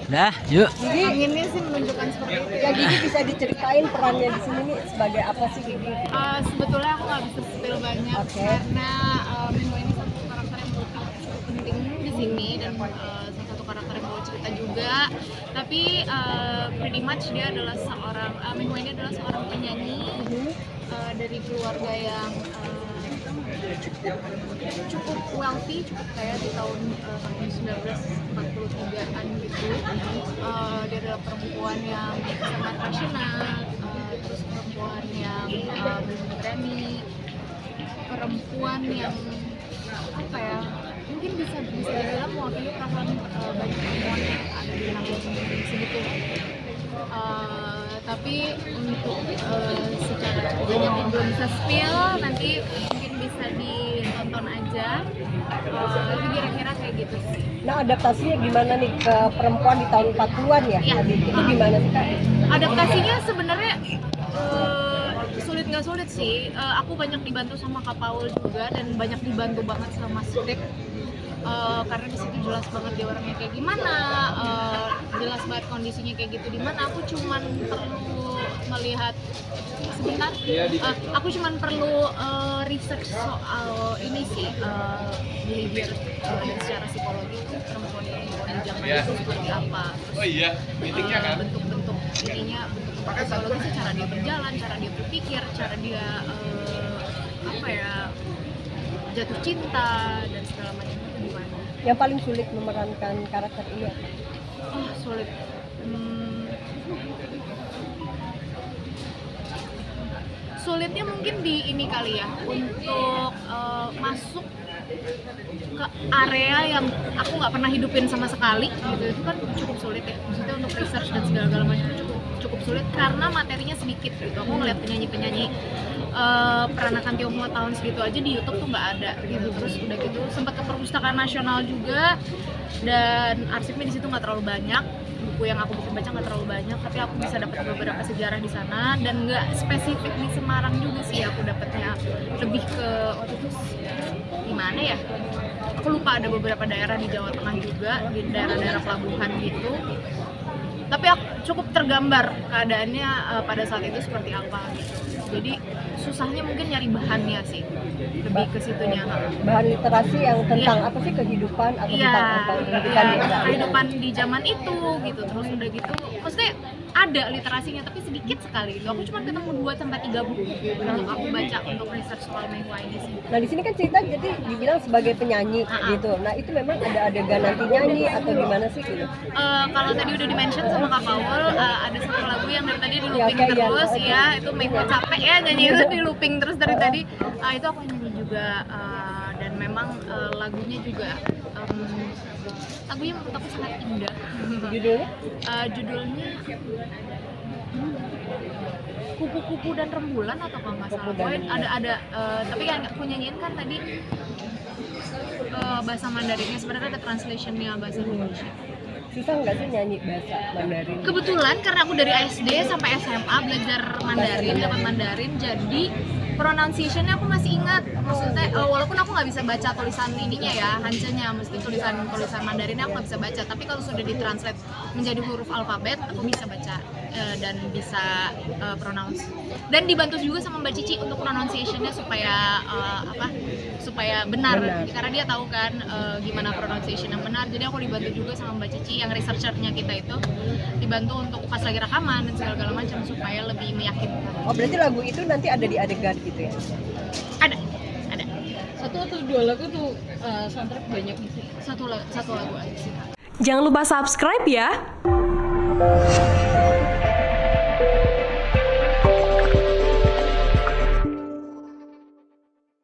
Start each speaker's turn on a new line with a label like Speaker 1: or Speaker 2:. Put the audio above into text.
Speaker 1: Dah, yuk.
Speaker 2: Gigi
Speaker 3: Anginnya sih menunjukkan seperti itu.
Speaker 2: ya Gigi bisa diceritain perannya di sini nih sebagai apa sih Gigi?
Speaker 3: Sebetulnya aku nggak bisa spill banyak
Speaker 2: Oke.
Speaker 3: karena Minho ini satu karakter yang menurut aku cukup penting di sini dan salah satu karakter yang bawa cerita juga. Tapi pretty much dia adalah seorang Minho ini adalah seorang penyanyi dari keluarga yang cukup wealthy, cukup kaya di tahun 1943-an gitu. Dia adalah perempuan yang sangat passionate, terus perempuan yang berani, perempuan yang apa ya, mungkin bisa dibilang mewakili perasaan banyak perempuan yang ada di dalam segitu. Tapi untuk secara banyak belum bisa spill, nanti mungkin bisa ditonton aja. Itu kira-kira kayak gitu sih.
Speaker 2: Nah adaptasinya gimana nih ke perempuan di tahun 40-an ya?
Speaker 3: Iya.
Speaker 2: Tadi itu gimana sih Kak?
Speaker 3: Adaptasinya sebenarnya sulit nggak sulit sih. Aku banyak dibantu sama Kak Paul juga dan banyak dibantu banget sama skrip. Karena di situ jelas banget dia orangnya kayak gimana, jelas banget kondisinya kayak gitu di mana. Aku cuman perlu melihat sebentar, aku cuman perlu research soal ini sih, behavior dan secara psikologi perempuan di zaman itu seperti apa. Terus bentuk-bentuk ininya, bentuk psikologi, cara dia berjalan, cara dia berpikir, cara dia apa ya, jatuh cinta dan segala macam itu gimana.
Speaker 2: Yang paling sulit memerankan karakter ini apa?
Speaker 3: Sulit. Sulitnya mungkin di ini kali ya, untuk masuk ke area yang aku nggak pernah hidupin sama sekali gitu. Itu kan cukup sulit ya, maksudnya untuk research dan segala macam itu cukup sulit karena materinya sedikit gitu. Aku ngeliat penyanyi peranakan Tionghoa tahun segitu aja di YouTube tuh nggak ada gitu. Terus udah gitu sempat ke Perpustakaan Nasional juga dan arsipnya di situ nggak terlalu banyak, buku yang aku bisa baca nggak terlalu banyak, tapi aku bisa dapat beberapa sejarah di sana dan nggak spesifik di Semarang juga sih aku dapatnya, lebih ke waktu itu di mana ya, aku lupa, ada beberapa daerah di Jawa Tengah juga, di daerah-daerah pelabuhan gitu. Tapi aku cukup tergambar keadaannya pada saat itu seperti apa gitu. Jadi susahnya mungkin nyari bahannya sih, lebih ke situnya.
Speaker 2: Bahan literasi yang tentang apa sih, kehidupan atau tentang apa?
Speaker 3: Kehidupan di zaman itu gitu. Terus udah gitu, maksudnya ada literasinya tapi sedikit sekali gitu. Aku cuma ketemu 2-3 buku yang aku baca untuk research soal Minho ini sih.
Speaker 2: Nah di sini kan cerita jadi dibilang sebagai penyanyi gitu. Nah itu memang ada adegan nanti nyanyi atau gimana sih gitu?
Speaker 3: Kalau tadi udah di-mention sama Kak Paul, ada satu lagu yang dari tadi di looping terus ya, itu Minho capek ya nyanyi itu di looping terus dari tadi. Itu aku nyanyi juga, dan memang lagunya juga lagunya menurut aku sangat indah.
Speaker 2: Judulnya?
Speaker 3: Judulnya Kupu-kupu dan Rembulan atau kalau nggak salah. Pokoknya ada tapi yang aku nyanyiin kan tadi bahasa Mandarinnya, sebenarnya ada translationnya bahasa Indonesia.
Speaker 2: Susah nggak sih nyanyi bahasa Mandarin?
Speaker 3: Kebetulan karena aku dari SD sampai SMA belajar Mandarin, dapat Mandarin, jadi pronunciation-nya aku masih ingat. Maksudnya walaupun aku nggak bisa baca tulisan ininya ya, Hanzhenya, mesti tulisan Mandarinnya aku nggak bisa baca. Tapi kalau sudah ditranslate menjadi huruf alfabet, aku bisa baca dan bisa pronounce. Dan dibantu juga sama Mbak Cici untuk pronunciation-nya supaya benar. Karena dia tahu kan gimana pronunciation yang benar. Jadi aku dibantu juga sama Mbak Cici yang researcher-nya kita itu, dibantu untuk pas lagi rekaman dan segala macam supaya lebih meyakinkan.
Speaker 2: Oh berarti lagu itu nanti ada di adegan gitu ya?
Speaker 3: Ada.
Speaker 4: Satu atau dua lagu tuh soundtrack banyak sih.
Speaker 3: Satu lagu aja sih.
Speaker 5: Jangan lupa subscribe ya.